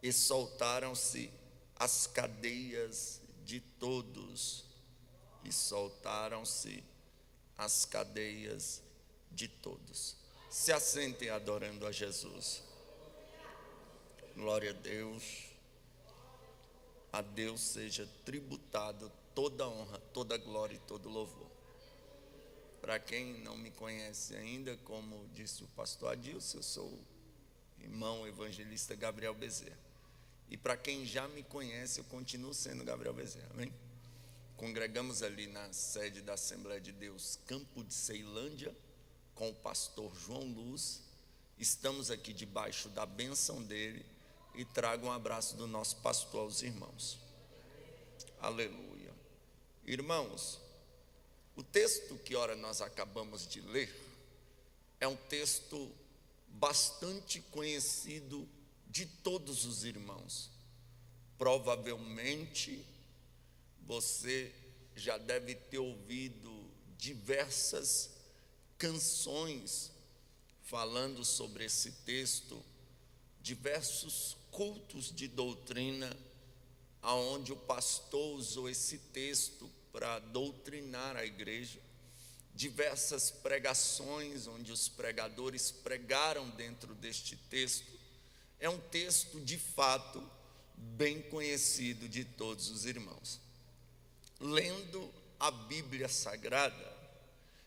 e soltaram-se as cadeias de todos. E soltaram-se as cadeias de todos. Se assentem adorando a Jesus. Glória a Deus. A Deus seja tributado toda honra, toda glória e todo louvor. Para quem não me conhece ainda, como disse o pastor Adilson, eu sou o irmão evangelista Gabriel Bezerra. E para quem já me conhece, eu continuo sendo Gabriel Bezerra, amém? Congregamos ali na sede da Assembleia de Deus, Campo de Ceilândia, com o pastor João Luz. Estamos aqui debaixo da bênção dele e trago um abraço do nosso pastor aos irmãos. Aleluia. Irmãos, o texto que ora nós acabamos de ler é um texto bastante conhecido de todos os irmãos. Provavelmente você já deve ter ouvido diversas canções falando sobre esse texto, diversos cultos de doutrina, aonde o pastor usou esse texto para doutrinar a igreja, diversas pregações onde os pregadores pregaram dentro deste texto. É um texto de fato bem conhecido de todos os irmãos. Lendo a Bíblia Sagrada,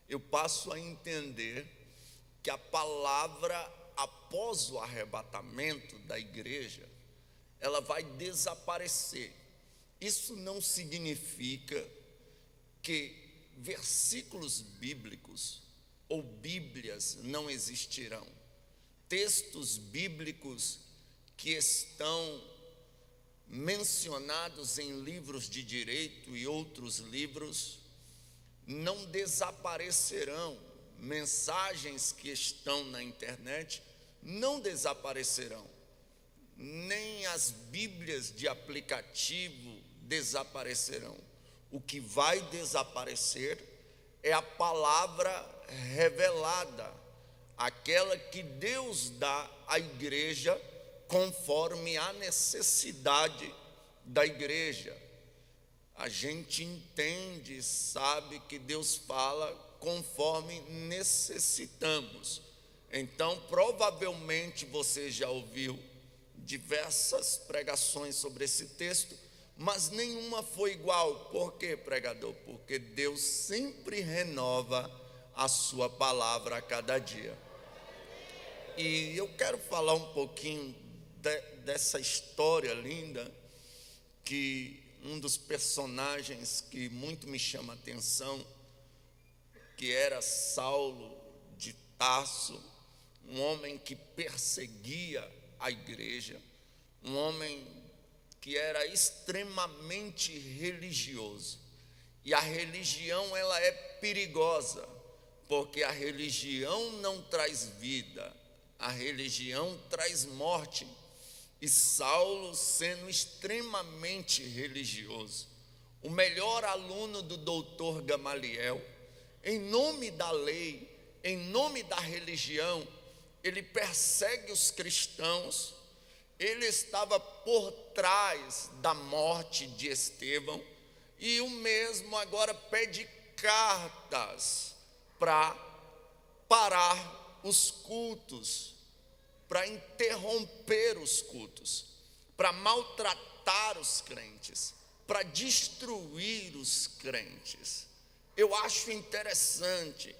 eu passo a entender que a palavra após o arrebatamento da igreja, ela vai desaparecer. Isso não significa que versículos bíblicos ou bíblias não existirão. Textos bíblicos que estão mencionados em livros de direito e outros livros não desaparecerão. Mensagens que estão na internet não desaparecerão, nem as Bíblias de aplicativo desaparecerão. O que vai desaparecer é a palavra revelada, aquela que Deus dá à igreja conforme a necessidade da igreja. A gente entende, sabe que Deus fala conforme necessitamos. Então, provavelmente você já ouviu diversas pregações sobre esse texto, mas nenhuma foi igual. Por quê, pregador? Porque Deus sempre renova a sua palavra a cada dia. E eu quero falar um pouquinho dessa história linda, que um dos personagens que muito me chama a atenção, que era Saulo de Tarso, um homem que perseguia a igreja, um homem que era extremamente religioso. E a religião, ela é perigosa, porque a religião não traz vida, a religião traz morte. E Saulo, sendo extremamente religioso, o melhor aluno do doutor Gamaliel, em nome da lei, em nome da religião, ele persegue os cristãos. Ele estava por trás da morte de Estevão, e o mesmo agora pede cartas para parar os cultos, para interromper os cultos, para maltratar os crentes, para destruir os crentes. Eu acho interessante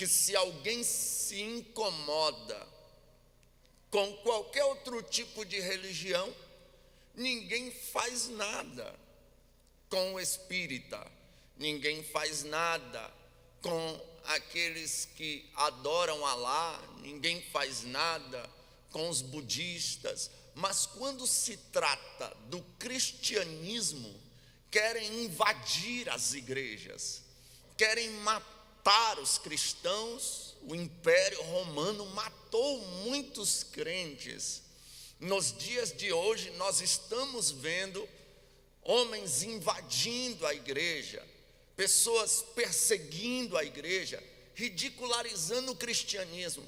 que, se alguém se incomoda com qualquer outro tipo de religião, ninguém faz nada com o espírita, ninguém faz nada com aqueles que adoram Alá, ninguém faz nada com os budistas. Mas quando se trata do cristianismo, querem invadir as igrejas, querem matar os cristãos. O Império Romano matou muitos crentes. Nos dias de hoje nós estamos vendo homens invadindo a igreja, pessoas perseguindo a igreja, ridicularizando o cristianismo.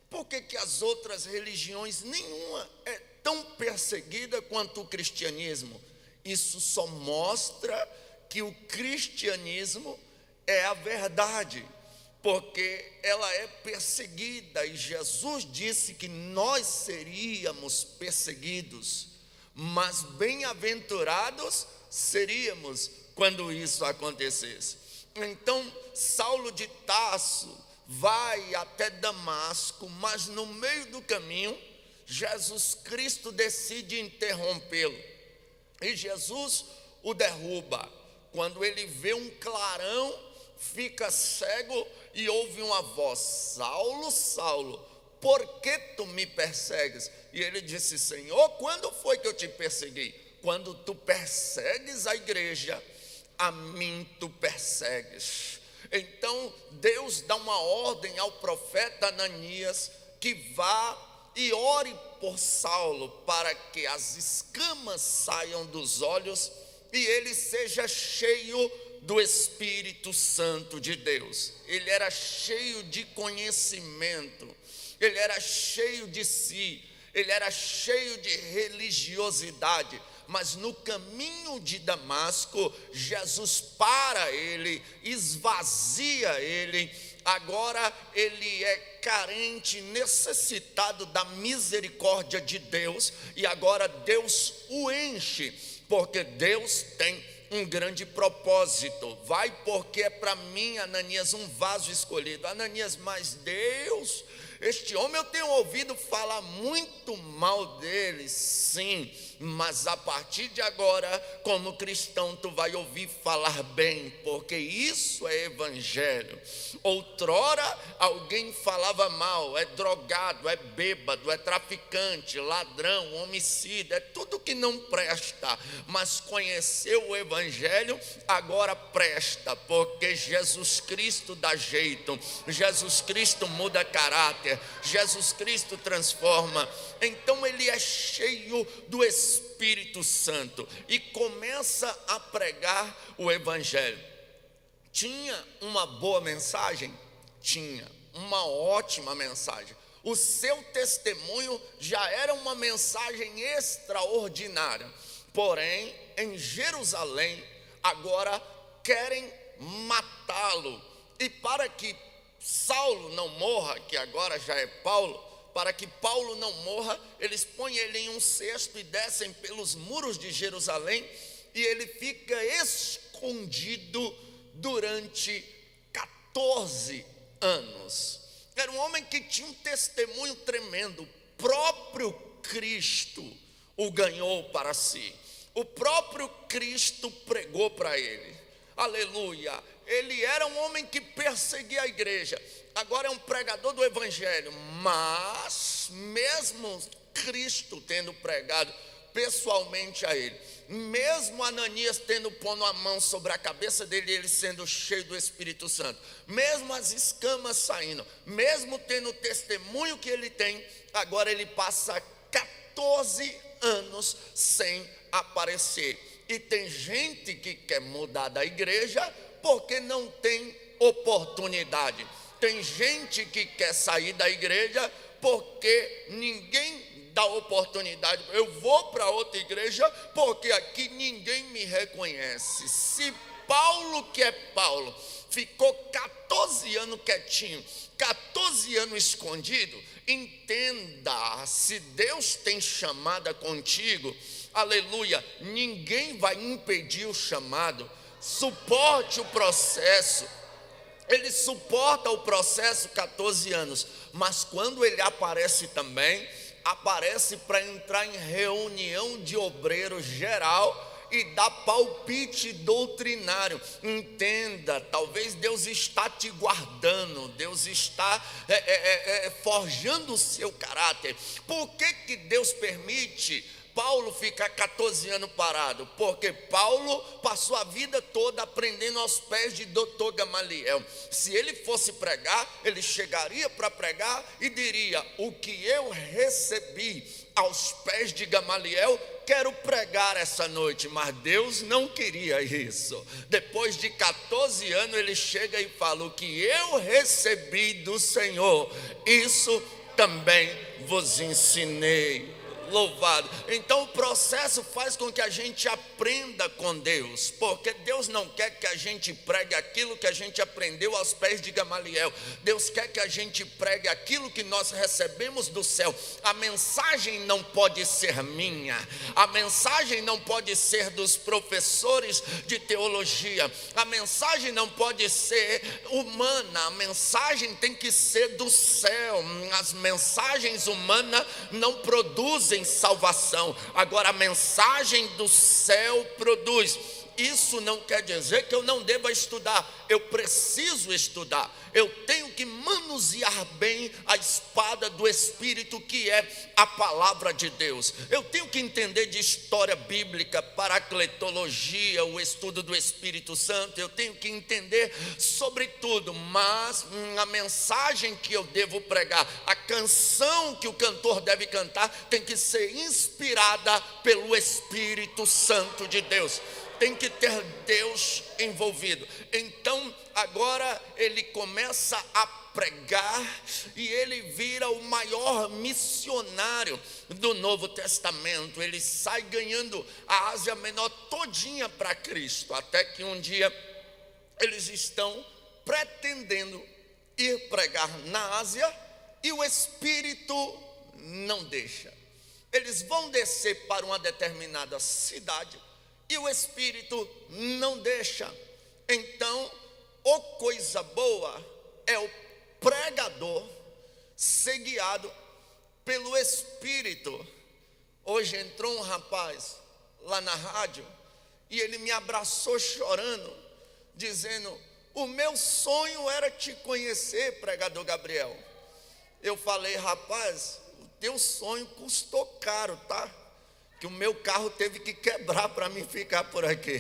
Por que as outras religiões, nenhuma é tão perseguida quanto o cristianismo. Isso só mostra que o cristianismo é a verdade, porque ela é perseguida, e Jesus disse que nós seríamos perseguidos, mas bem-aventurados seríamos quando isso acontecesse. Então Saulo de Tarso vai até Damasco, mas no meio do caminho Jesus Cristo decide interrompê-lo, e Jesus o derruba. Quando ele vê um clarão, fica cego e ouve uma voz: Saulo, Saulo, por que tu me persegues? E ele disse: Senhor, quando foi que eu te persegui? Quando tu persegues a igreja, a mim tu persegues. Então Deus dá uma ordem ao profeta Ananias que vá e ore por Saulo, para que as escamas saiam dos olhos e ele seja cheio do Espírito Santo de Deus. Ele era cheio de conhecimento, ele era cheio de si, ele era cheio de religiosidade. Mas no caminho de Damasco, Jesus para ele, esvazia ele. Agora ele é carente, necessitado da misericórdia de Deus, e agora Deus o enche, porque Deus tem um grande propósito. Vai, porque é para mim, Ananias, um vaso escolhido. Ananias, mas Deus, este homem eu tenho ouvido falar muito mal dele. Sim, mas a partir de agora, como cristão, tu vai ouvir falar bem, porque isso é evangelho. Outrora alguém falava mal: é drogado, é bêbado, é traficante, ladrão, homicida, é tudo que não presta. Mas conheceu o evangelho, agora presta, porque Jesus Cristo dá jeito, Jesus Cristo muda caráter, Jesus Cristo transforma. Então ele é cheio do Espírito Santo e começa a pregar o evangelho. Tinha uma boa mensagem? Tinha uma ótima mensagem. O seu testemunho já era uma mensagem extraordinária. Porém, em Jerusalém, agora querem matá-lo. E para que Saulo não morra, que agora já é Paulo, para que Paulo não morra, eles põem ele em um cesto e descem pelos muros de Jerusalém, e ele fica escondido durante 14 anos. Era um homem que tinha um testemunho tremendo. O próprio Cristo o ganhou para si. O próprio Cristo pregou para ele. Aleluia. Ele era um homem que perseguia a igreja. Agora é um pregador do evangelho. Mas mesmo Cristo tendo pregado pessoalmente a ele, mesmo Ananias tendo pondo a mão sobre a cabeça dele, ele sendo cheio do Espírito Santo, mesmo as escamas saindo, mesmo tendo o testemunho que ele tem, agora ele passa 14 anos sem aparecer. E tem gente que quer mudar da igreja porque não tem oportunidade. Tem gente que quer sair da igreja porque ninguém dá oportunidade. Eu vou para outra igreja porque aqui ninguém me reconhece. Se Paulo, que é Paulo, ficou 14 anos quietinho, 14 anos escondido, entenda, se Deus tem chamada contigo, aleluia, ninguém vai impedir o chamado. Suporte o processo. Ele suporta o processo 14 anos, mas quando ele aparece também, aparece para entrar em reunião de obreiros geral e dar palpite doutrinário. Entenda, talvez Deus está te guardando, Deus está forjando o seu caráter. Por que Deus permite Paulo ficar 14 anos parado? Porque Paulo passou a vida toda aprendendo aos pés de doutor Gamaliel. Se ele fosse pregar, ele chegaria para pregar e diria: o que eu recebi aos pés de Gamaliel, quero pregar essa noite. Mas Deus não queria isso. Depois de 14 anos ele chega e fala: o que eu recebi do Senhor, isso também vos ensinei. Louvado. Então o processo faz com que a gente aprenda com Deus, porque Deus não quer que a gente pregue aquilo que a gente aprendeu aos pés de Gamaliel. Deus quer que a gente pregue aquilo que nós recebemos do céu. A mensagem não pode ser minha, a mensagem não pode ser dos professores de teologia, a mensagem não pode ser humana, a mensagem tem que ser do céu. As mensagens humanas não produzem salvação, agora a mensagem do céu produz. Isso não quer dizer que eu não deva estudar, eu preciso estudar, eu tenho que manusear bem a espada do Espírito, que é a palavra de Deus. Eu tenho que entender de história bíblica, paracletologia, o estudo do Espírito Santo, eu tenho que entender sobre tudo, mas a mensagem que eu devo pregar, a canção que o cantor deve cantar, tem que ser inspirada pelo Espírito Santo de Deus. Tem que ter Deus envolvido. Então agora ele começa a pregar e ele vira o maior missionário do Novo Testamento. Ele sai ganhando a Ásia Menor todinha para Cristo, até que um dia eles estão pretendendo ir pregar na Ásia e o Espírito não deixa. Eles vão descer para uma determinada cidade e o Espírito não deixa. Então, coisa boa é o pregador ser guiado pelo Espírito. Hoje entrou um rapaz lá na rádio e ele me abraçou chorando, dizendo: o meu sonho era te conhecer, pregador Gabriel. Eu falei: rapaz, o teu sonho custou caro, tá? Que o meu carro teve que quebrar para mim ficar por aqui.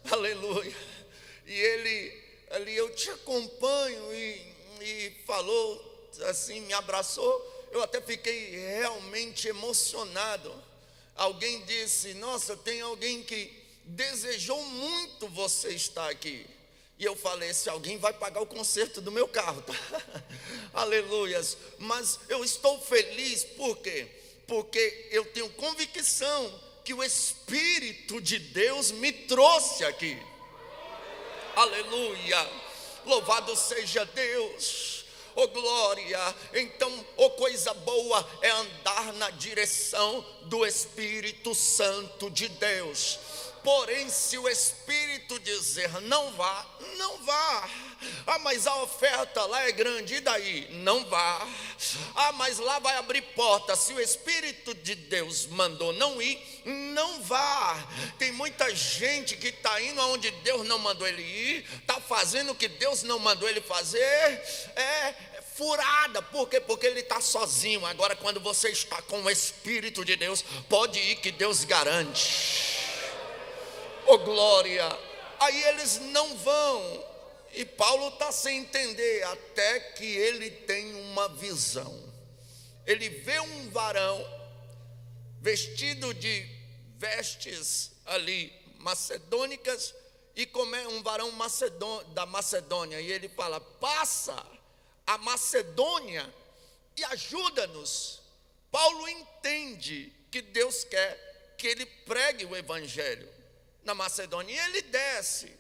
Aleluia. E ele ali: eu te acompanho, e falou assim, me abraçou. Eu até fiquei realmente emocionado. Alguém disse: nossa, tem alguém que desejou muito você estar aqui. E eu falei: esse alguém vai pagar o conserto do meu carro, tá? Aleluias. Mas eu estou feliz, por quê? Porque eu tenho convicção que o Espírito de Deus me trouxe aqui. Aleluia, louvado seja Deus, glória. Então, coisa boa é andar na direção do Espírito Santo de Deus. Porém, se o Espírito dizer não vá, não vá. Ah, mas a oferta lá é grande, e daí? Não vá. Ah, mas lá vai abrir porta. Se o Espírito de Deus mandou não ir, não vá. Tem muita gente que está indo aonde Deus não mandou ele ir, está fazendo o que Deus não mandou ele fazer, furada. Por quê? Porque ele está sozinho. Agora, quando você está com o Espírito de Deus, pode ir, que Deus garante. Glória. Aí eles não vão, e Paulo está sem entender, até que ele tem uma visão. Ele vê um varão vestido de vestes ali macedônicas, e como é um varão da Macedônia, e ele fala: passa a Macedônia e ajuda-nos. Paulo entende que Deus quer que ele pregue o evangelho na Macedônia, e ele desce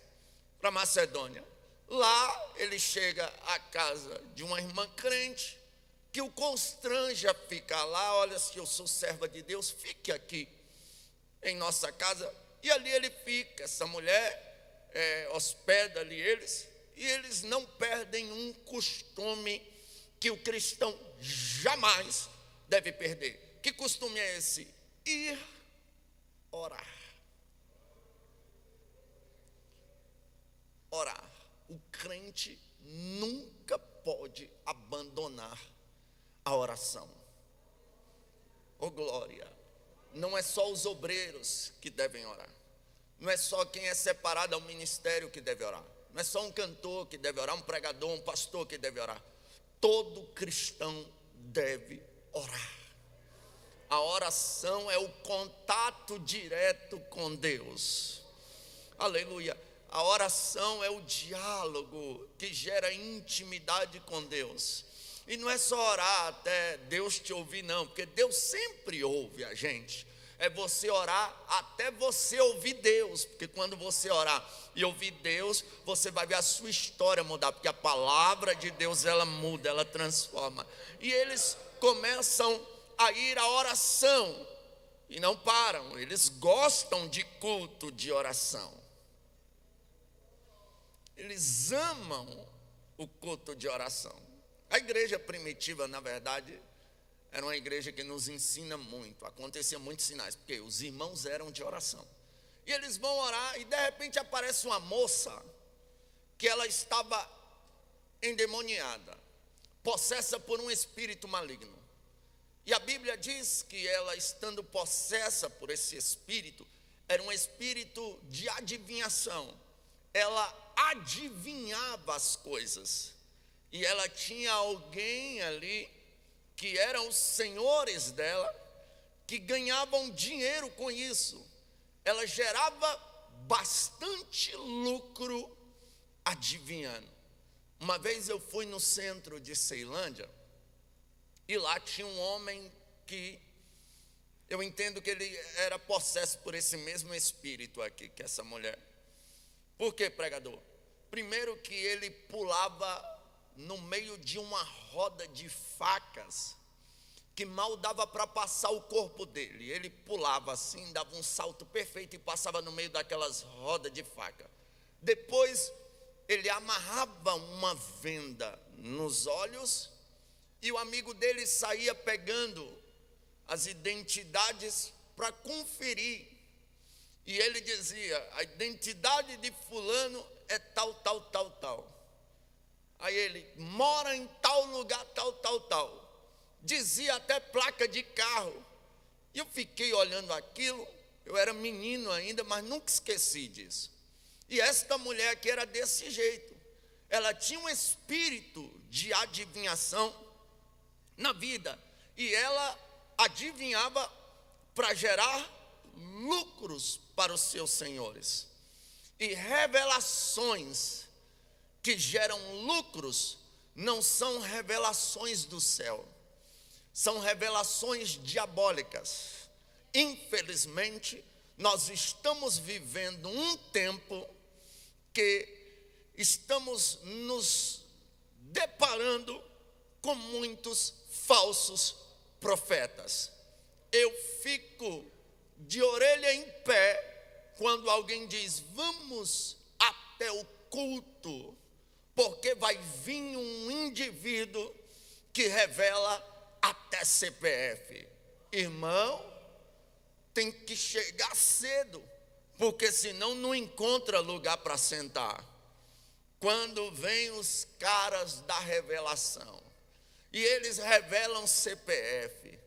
para Macedônia. Lá ele chega à casa de uma irmã crente, que o constrange a ficar lá. Olha, se eu sou serva de Deus, fique aqui em nossa casa. E ali ele fica. Essa mulher hospeda ali eles, e eles não perdem um costume que o cristão jamais deve perder. Que costume é esse? Ir orar. Orar. O crente nunca pode abandonar a oração. Glória. Não é só os obreiros que devem orar. Não é só quem é separado ao ministério que deve orar. Não é só um cantor que deve orar, um pregador, um pastor que deve orar. Todo cristão deve orar. A oração é o contato direto com Deus. Aleluia. A oração é o diálogo que gera intimidade com Deus. E não é só orar até Deus te ouvir, não, porque Deus sempre ouve a gente. É você orar até você ouvir Deus, porque quando você orar e ouvir Deus, você vai ver a sua história mudar, porque a palavra de Deus, ela muda, ela transforma. E eles começam a ir à oração e não param, eles gostam de culto de oração. Eles amam o culto de oração. A igreja primitiva, na verdade, era uma igreja que nos ensina muito. Acontecia muitos sinais, porque os irmãos eram de oração. E eles vão orar e de repente aparece uma moça que ela estava endemoniada, possessa por um espírito maligno. E a Bíblia diz que ela, estando possessa por esse espírito, era um espírito de adivinhação. Ela adivinhava as coisas. E ela tinha alguém ali que eram os senhores dela, que ganhavam dinheiro com isso. Ela gerava bastante lucro adivinhando. Uma vez eu fui no centro de Ceilândia, e lá tinha um homem que, eu entendo que ele era possesso por esse mesmo espírito aqui, que essa mulher. Por quê, pregador? Primeiro que ele pulava no meio de uma roda de facas, que mal dava para passar o corpo dele. Ele pulava assim, dava um salto perfeito e passava no meio daquelas rodas de faca. Depois ele amarrava uma venda nos olhos, e o amigo dele saía pegando as identidades para conferir. E ele dizia: a identidade de fulano é tal, tal, tal, tal. Aí ele mora em tal lugar, tal, tal, tal. Dizia até placa de carro. E eu fiquei olhando aquilo. Eu era menino ainda, mas nunca esqueci disso. E esta mulher aqui era desse jeito. Ela tinha um espírito de adivinhação na vida. E ela adivinhava para gerar lucros para os seus senhores. E revelações que geram lucros não são revelações do céu, são revelações diabólicas. Infelizmente, nós estamos vivendo um tempo que estamos nos deparando com muitos falsos profetas. Eu fico de orelha em pé quando alguém diz: vamos até o culto, porque vai vir um indivíduo que revela até CPF. Irmão, tem que chegar cedo, porque senão não encontra lugar para sentar. Quando vem os caras da revelação, e eles revelam CPF,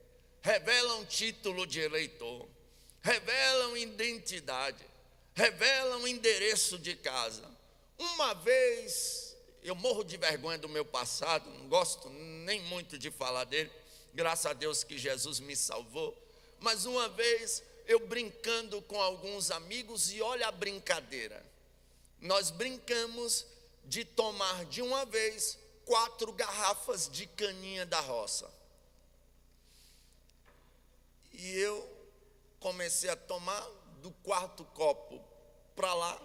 revelam título de eleitor, revelam identidade, revelam endereço de casa. Uma vez, eu morro de vergonha do meu passado, não gosto nem muito de falar dele, graças a Deus que Jesus me salvou, mas uma vez eu brincando com alguns amigos, e olha a brincadeira, nós brincamos de tomar de uma vez 4 garrafas de caninha da roça, e eu comecei a tomar do 4º copo para lá,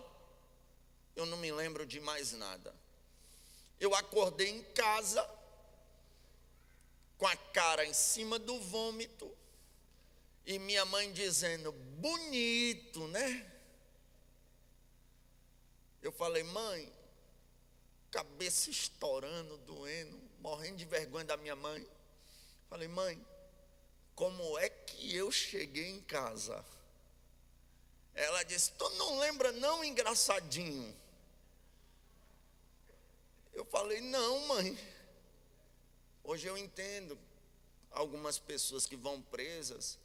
eu não me lembro de mais nada. Eu acordei em casa com a cara em cima do vômito e minha mãe dizendo: bonito, né? Eu falei: mãe, cabeça estourando, doendo, morrendo de vergonha da minha mãe. Falei: mãe, como é que eu cheguei em casa? Ela disse: tu não lembra não, engraçadinho? Eu falei: não, mãe. Hoje eu entendo algumas pessoas que vão presas.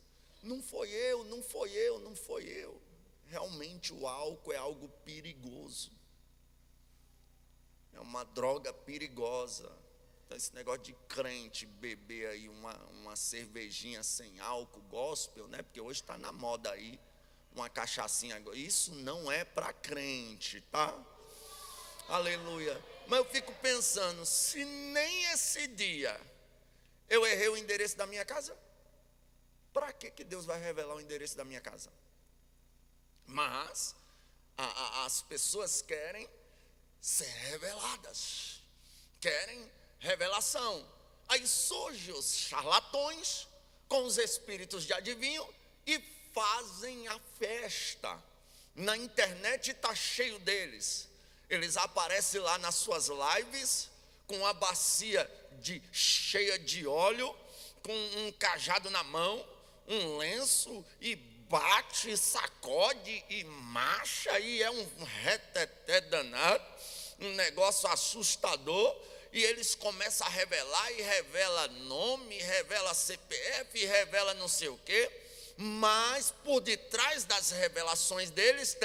Não foi eu, não foi eu, não foi eu. Realmente o álcool é algo perigoso. É uma droga perigosa. Então, esse negócio de crente beber aí uma cervejinha sem álcool, gospel, né? Porque hoje está na moda aí, uma cachaçinha. Isso não é para crente, tá? Aleluia. Mas eu fico pensando, se nem esse dia eu errei o endereço da minha casa, para que Deus vai revelar o endereço da minha casa? Mas as pessoas querem ser reveladas, querem revelação. Aí surgem os charlatões com os espíritos de adivinho e fazem a festa. Na internet está cheio deles. Eles aparecem lá nas suas lives com a bacia cheia de óleo, com um cajado na mão, um lenço, e bate, sacode e marcha, e é um reteté danado, um negócio assustador. E eles começam a revelar, e revela nome, revela CPF, revela não sei o quê. Mas por detrás das revelações deles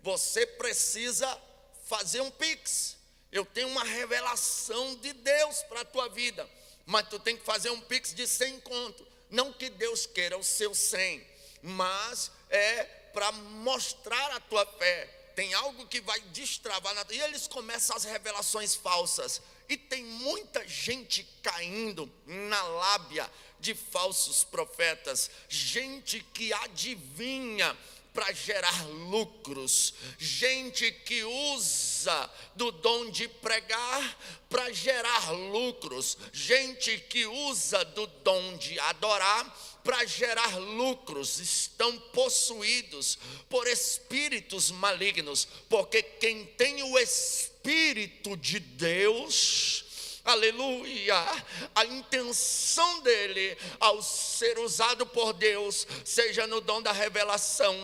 você precisa fazer um Pix. Eu tenho uma revelação de Deus para a tua vida, mas tu tem que fazer um Pix de 100 conto. Não que Deus queira o seu 100, mas é para mostrar a tua fé. Tem algo que vai destravar, e eles começam as revelações falsas. E tem muita gente caindo na lábia de falsos profetas, gente que adivinha para gerar lucros, gente que usa do dom de pregar para gerar lucros, gente que usa do dom de adorar para gerar lucros. Estão possuídos por espíritos malignos, porque quem tem o Espírito de Deus, aleluia, a intenção dele ao ser usado por Deus, seja no dom da revelação,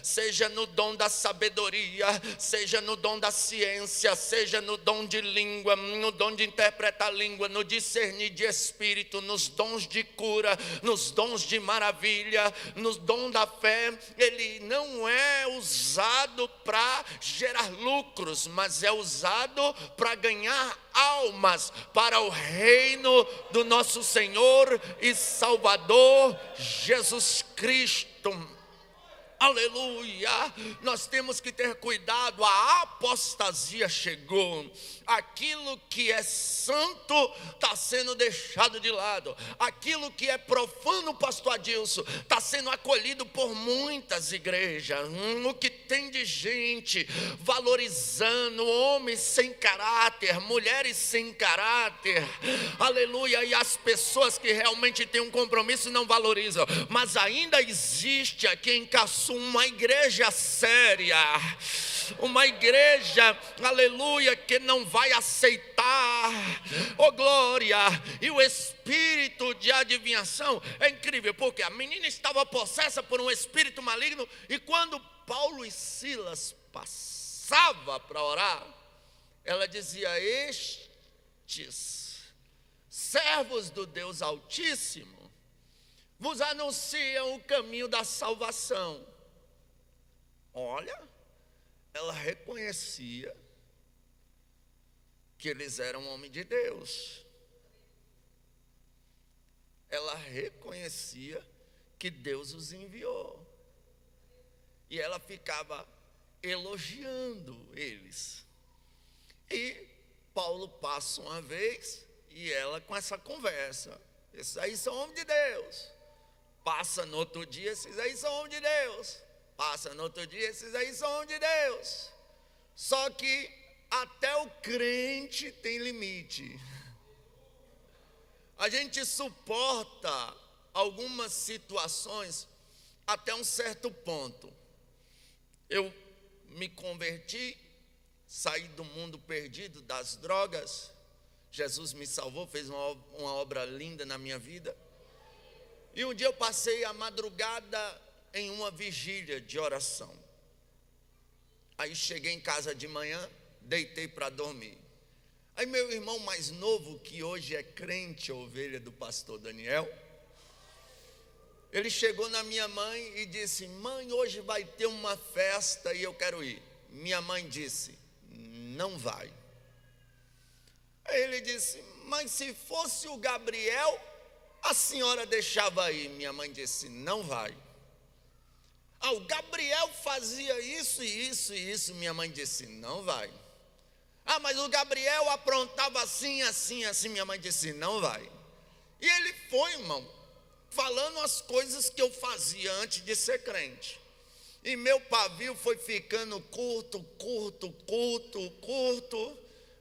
seja no dom da sabedoria, seja no dom da ciência, seja no dom de língua, no dom de interpretar língua, no discernir de espírito, nos dons de cura, nos dons de maravilha, nos dom da fé, ele não é usado para gerar lucros, mas é usado para ganhar almas para o reino do nosso Senhor e Salvador Jesus Cristo. Aleluia. Nós temos que ter cuidado. A apostasia chegou. Aquilo que é santo está sendo deixado de lado. Aquilo que é profano, pastor Adilson, está sendo acolhido por muitas igrejas. O que tem de gente valorizando homens sem caráter, mulheres sem caráter, aleluia. E as pessoas que realmente têm um compromisso não valorizam. Mas ainda existe aqui em Caçu uma igreja séria, uma igreja, aleluia, que não vai aceitar, oh glória. E o espírito de adivinhação é incrível, porque a menina estava possessa por um espírito maligno, e quando Paulo e Silas passavam para orar, ela dizia: estes servos do Deus Altíssimo vos anunciam o caminho da salvação. Olha, ela reconhecia que eles eram homens de Deus. Ela reconhecia que Deus os enviou. E ela ficava elogiando eles. E Paulo passa uma vez e ela com essa conversa: esses aí são homens de Deus. Passa no outro dia: esses aí são homens de Deus. Passa no outro dia: esses aí são homens de Deus. Só que até o crente tem limite. A gente suporta algumas situações até um certo ponto. Eu me converti, saí do mundo perdido das drogas. Jesus me salvou, fez uma obra linda na minha vida. E um dia eu passei a madrugada em uma vigília de oração. Aí cheguei em casa de manhã, deitei para dormir. Aí meu irmão mais novo, que hoje é crente, ovelha do pastor Daniel, ele chegou na minha mãe e disse: mãe, hoje vai ter uma festa e eu quero ir. Minha mãe disse: não vai. Aí ele disse: mas se fosse o Gabriel, a senhora deixava ir. Minha mãe disse: não vai. O Gabriel fazia isso e isso e isso. Minha mãe disse: não vai. Ah, mas o Gabriel aprontava assim, assim, assim. Minha mãe disse, não vai. E ele foi, irmão, falando as coisas que eu fazia antes de ser crente. E meu pavio foi ficando curto,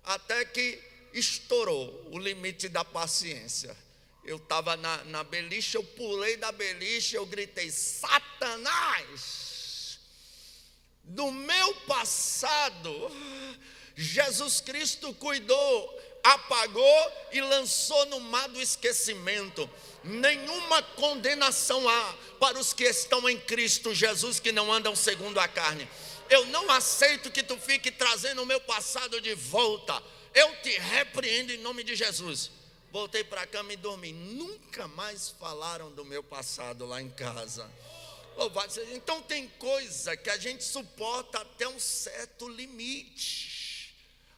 até que estourou o limite da paciência. Eu estava na beliche, eu pulei da beliche, eu gritei, Satanás, do meu passado, Jesus Cristo cuidou, apagou e lançou no mar do esquecimento. Nenhuma condenação há para os que estão em Cristo Jesus, que não andam segundo a carne. Eu não aceito que tu fique trazendo o meu passado de volta. Eu te repreendo em nome de Jesus. Voltei para a cama e dormi. Nunca mais falaram do meu passado lá em casa. Então tem coisa que a gente suporta até um certo limite.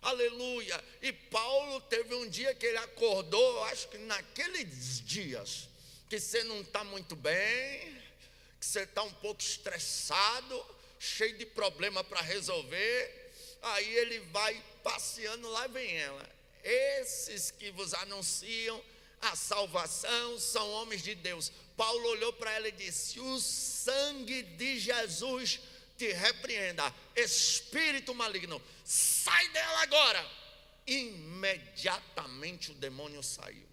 Aleluia. E Paulo teve um dia que ele acordou, acho que naqueles dias, que você não está muito bem, que você está um pouco estressado, cheio de problema para resolver. Aí ele vai passeando, lá vem ela. Esses que vos anunciam a salvação são homens de Deus. Paulo olhou para ela e disse, o sangue de Jesus te repreenda, espírito maligno, sai dela agora. Imediatamente o demônio saiu.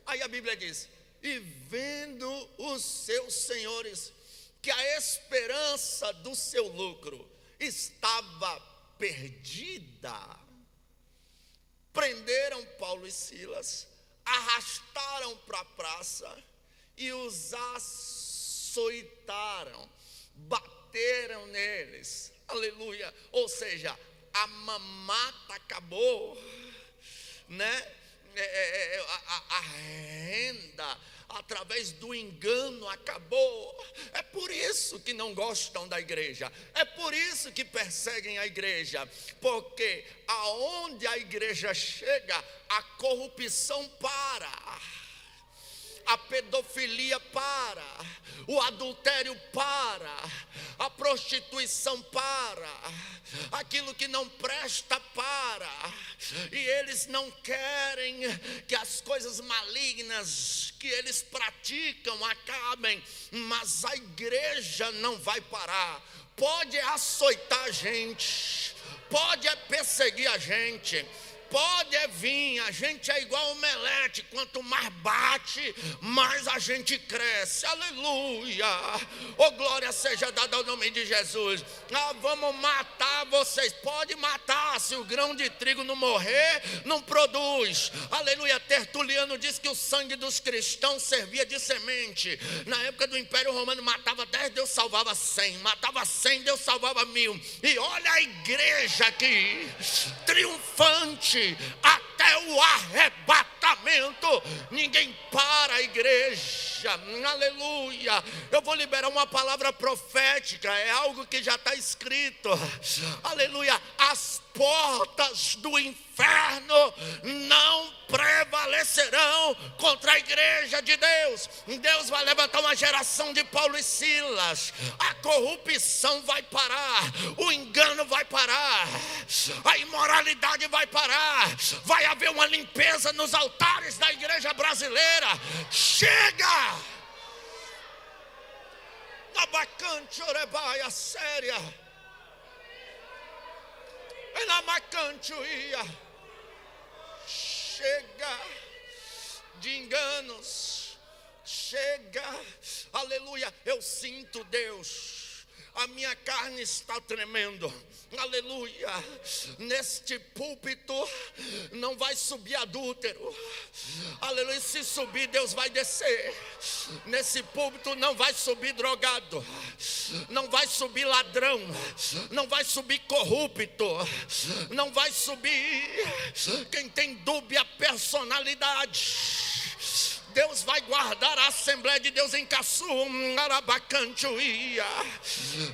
Aí a Bíblia diz, e vendo os seus senhores que a esperança do seu lucro estava perdida, prenderam Paulo e Silas, arrastaram para a praça e os açoitaram, bateram neles, aleluia. Ou seja, a mamata acabou, né? A renda através do engano acabou. É por isso que não gostam da igreja, é por isso que perseguem a igreja, porque aonde a igreja chega, a corrupção para, a pedofilia para, o adultério para, a prostituição para, aquilo que não presta para, e eles não querem que as coisas malignas que eles praticam acabem, mas a igreja não vai parar. Pode açoitar a gente, pode perseguir a gente, pode vir, a gente é igual omelete, quanto mais bate, mais a gente cresce, aleluia, glória seja dada ao nome de Jesus. Vamos matar vocês, pode matar, se o grão de trigo não morrer, não produz, aleluia. Tertuliano diz que o sangue dos cristãos servia de semente. Na época do Império Romano, matava 10, Deus salvava 100, matava 100, Deus salvava 1000, e olha a igreja aqui, triunfante, até o arrebatamento, ninguém para a igreja, aleluia. Eu vou liberar uma palavra profética, é algo que já está escrito, aleluia. As portas do inferno não prevalecerão contra a igreja de Deus. Deus vai levantar uma geração de Paulo e Silas, a corrupção vai parar, o engano vai parar, a imoralidade vai parar, vai haver uma limpeza nos altares da igreja brasileira. Chega! Abacante, orebaia, séria. Chega de enganos, chega, aleluia. Eu sinto Deus, a minha carne está tremendo, aleluia. Neste púlpito não vai subir adúltero, aleluia. Se subir, Deus vai descer. Nesse púlpito não vai subir drogado, não vai subir ladrão, não vai subir corrupto, não vai subir quem tem dúbia personalidade. Deus vai guardar a Assembleia de Deus em Caçu,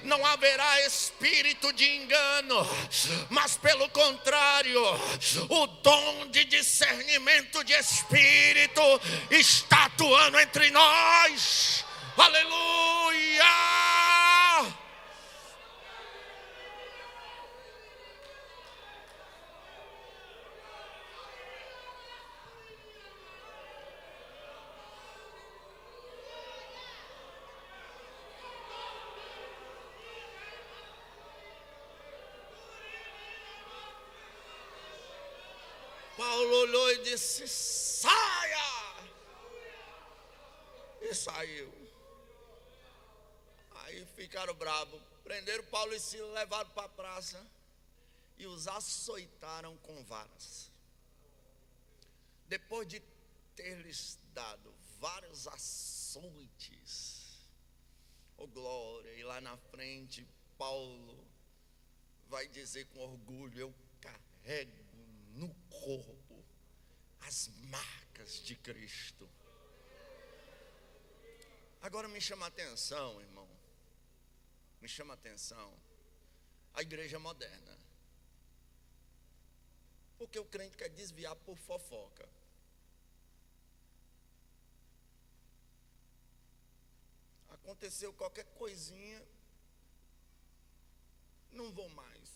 não haverá espírito de engano, mas pelo contrário, o dom de discernimento de espírito está atuando entre nós, aleluia. olhou e disse: saia! E saiu. Aí ficaram bravos, prenderam Paulo e Silas, levaram para a praça e os açoitaram com varas. Depois de ter-lhes dado vários açoites, glória, e lá na frente Paulo vai dizer com orgulho: eu carrego no corpo as marcas de Cristo. Agora me chama a atenção, irmão, me chama a atenção a igreja moderna, porque o crente quer desviar por fofoca. Aconteceu qualquer coisinha, não vou mais.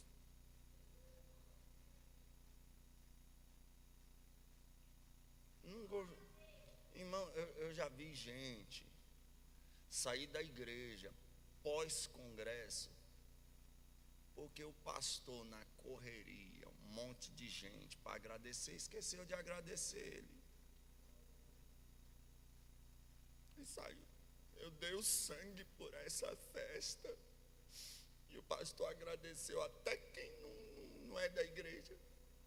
Não vou. Irmão, eu já vi gente sair da igreja pós-congresso, porque o pastor, na correria, um monte de gente para agradecer, esqueceu de agradecer ele. E saiu. Eu dei o sangue por essa festa. E o pastor agradeceu até quem não é da igreja,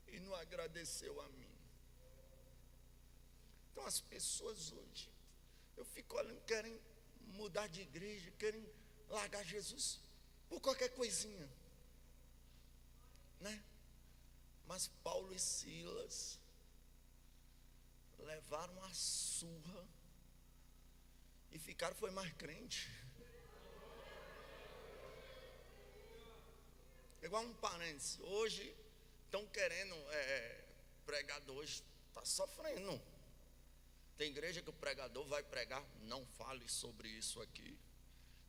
e não agradeceu a mim. Então as pessoas hoje, eu fico olhando, querem mudar de igreja, querem largar Jesus por qualquer coisinha, né? Mas Paulo e Silas levaram a surra e ficaram, foi mais crente. Igual um parênteses, hoje estão querendo, pregador hoje está sofrendo. Tem igreja que o pregador vai pregar: não fale sobre isso aqui,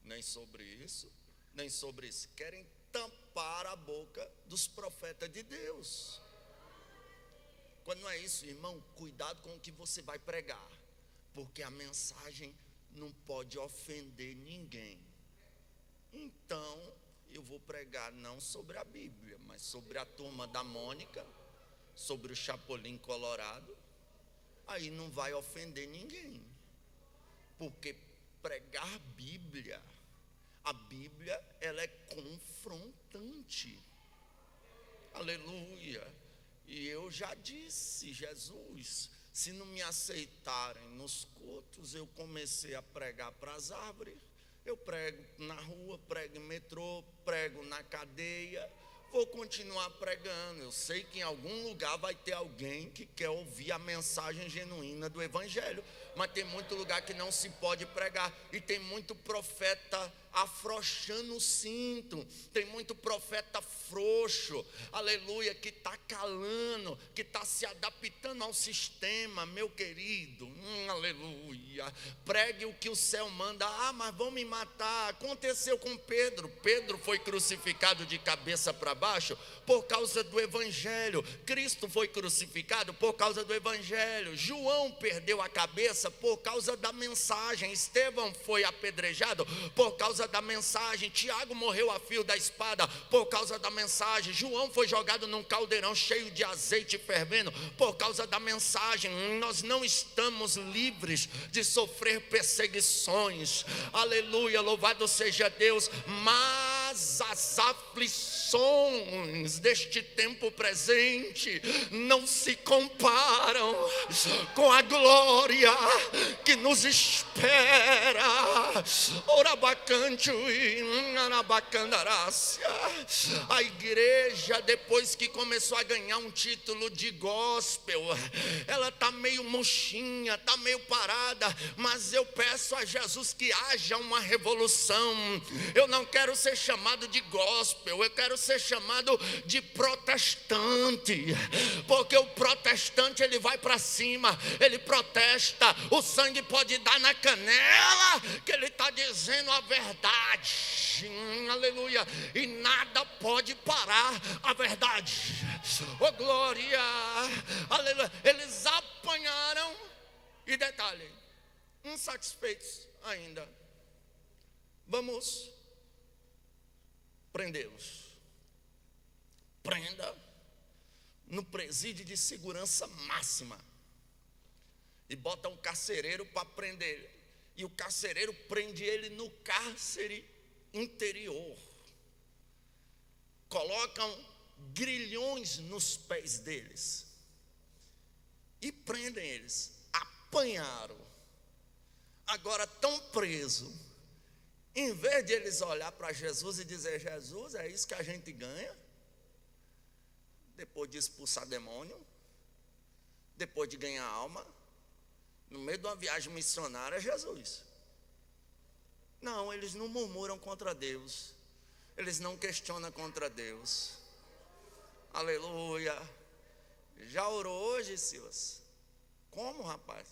nem sobre isso, nem sobre isso. Querem tampar a boca dos profetas de Deus. Quando não é isso, irmão, cuidado com o que você vai pregar, porque a mensagem não pode ofender ninguém. Então, eu vou pregar não sobre a Bíblia, mas sobre a turma da Mônica, sobre o Chapolin Colorado. Aí não vai ofender ninguém, porque pregar Bíblia, a Bíblia, ela é confrontante. Aleluia. E eu já disse: Jesus, se não me aceitarem nos cultos, eu comecei a pregar para as árvores. Eu prego na rua, prego em metrô, prego na cadeia, vou continuar pregando. Eu sei que em algum lugar vai ter alguém que quer ouvir a mensagem genuína do Evangelho, mas tem muito lugar que não se pode pregar, e tem muito profeta afrouxando o cinto, tem muito profeta frouxo, aleluia, que está calando, que está se adaptando ao sistema, meu querido, aleluia. Pregue o que o céu manda. Mas vão me matar. Aconteceu com Pedro. Pedro foi crucificado de cabeça para baixo por causa do Evangelho. Cristo foi crucificado por causa do Evangelho. João perdeu a cabeça por causa da mensagem. Estevão foi apedrejado por causa da mensagem. Tiago morreu a fio da espada por causa da mensagem. João foi jogado num caldeirão cheio de azeite fervendo por causa da mensagem. Nós não estamos livres de sofrer perseguições, aleluia, louvado seja Deus, mas as aflições deste tempo presente não se comparam com a glória que nos espera. Orabacante e anabacandarácia. A igreja, depois que começou a ganhar um título de gospel, ela está meio murchinha, está meio parada, mas eu peço a Jesus que haja uma revolução. Eu não quero ser chamado de gospel, eu quero ser chamado de protestante, porque o protestante, ele vai para cima, ele protesta, o sangue pode dar na canela, que ele está dizendo a verdade, aleluia, e nada pode parar a verdade. Oh glória, aleluia. Eles apanharam, e detalhe, insatisfeitos ainda, vamos prendê-los. Prenda, no presídio de segurança máxima. E bota um carcereiro para prender ele. E o carcereiro prende ele no cárcere interior. Colocam grilhões nos pés deles. E prendem eles. Apanharam. Agora estão presos. Em vez de eles olhar para Jesus e dizer: Jesus, é isso que a gente ganha? Depois de expulsar demônio, depois de ganhar alma, no meio de uma viagem missionária, Jesus. Não, eles não murmuram contra Deus. Eles não questionam contra Deus. Aleluia. Já orou hoje, Silas? Como, rapaz?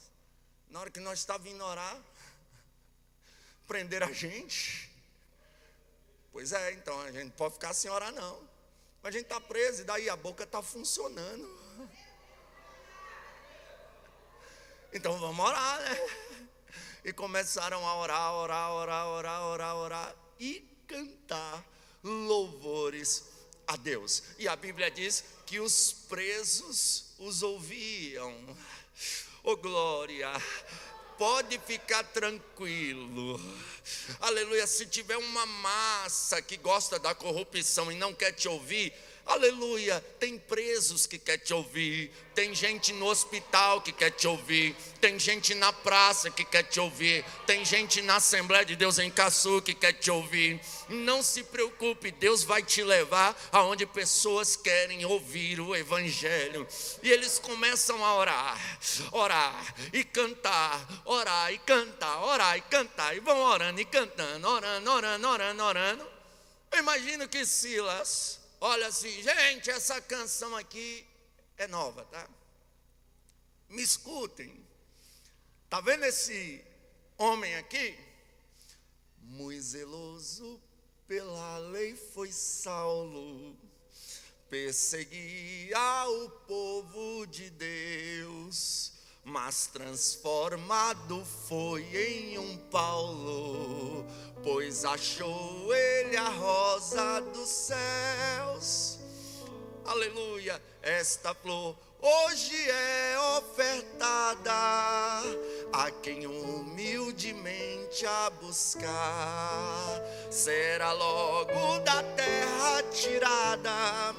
Na hora que nós estávamos vindo orar, prenderam a gente. Pois é, então a gente não pode ficar sem orar não. Mas a gente está preso e daí a boca está funcionando. Então vamos orar, né? E começaram a orar e cantar louvores a Deus. E a Bíblia diz que os presos os ouviam. Oh glória! Pode ficar tranquilo, aleluia. Se tiver uma massa que gosta da corrupção e não quer te ouvir, aleluia, tem presos que quer te ouvir, tem gente no hospital que quer te ouvir, tem gente na praça que quer te ouvir, tem gente na Assembleia de Deus em Caçu que quer te ouvir. Não se preocupe, Deus vai te levar aonde pessoas querem ouvir o Evangelho. E eles começam a orar e cantar, orar e cantar, orar e cantar, e vão orando e cantando, orando. Eu imagino que Silas olha assim: gente, essa canção aqui é nova, tá? Me escutem. Tá vendo esse homem aqui? Muito zeloso pela lei foi Saulo, perseguia o povo de Deus, mas transformado foi em um Paulo, pois achou ele a rosa dos céus. Aleluia, esta flor hoje é ofertada a quem humildemente a buscar, será logo da terra tirada